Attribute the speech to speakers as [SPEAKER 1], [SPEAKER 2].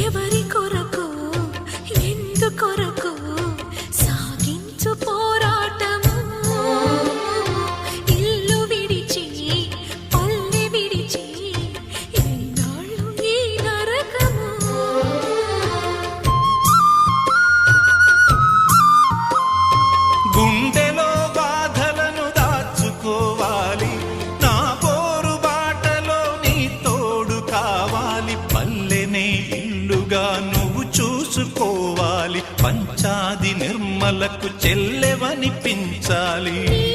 [SPEAKER 1] ఎవరి కొరకు ఎందుకొరకు సాగించు పోరాటము ఇల్లు విడిచి పల్లె విడిచి ఎన్నాళ్ళు ఈ నరకము
[SPEAKER 2] గుండెలో బాధలను దాచుకోవాలి నా పోరు బాటలో నీ తోడు కావాలి పల్లెనే ఇల్లుగా నువ్వు చూసుకోవాలి పంచాది నిర్మలకు చెల్లెవనిపించాలి
[SPEAKER 1] ఈ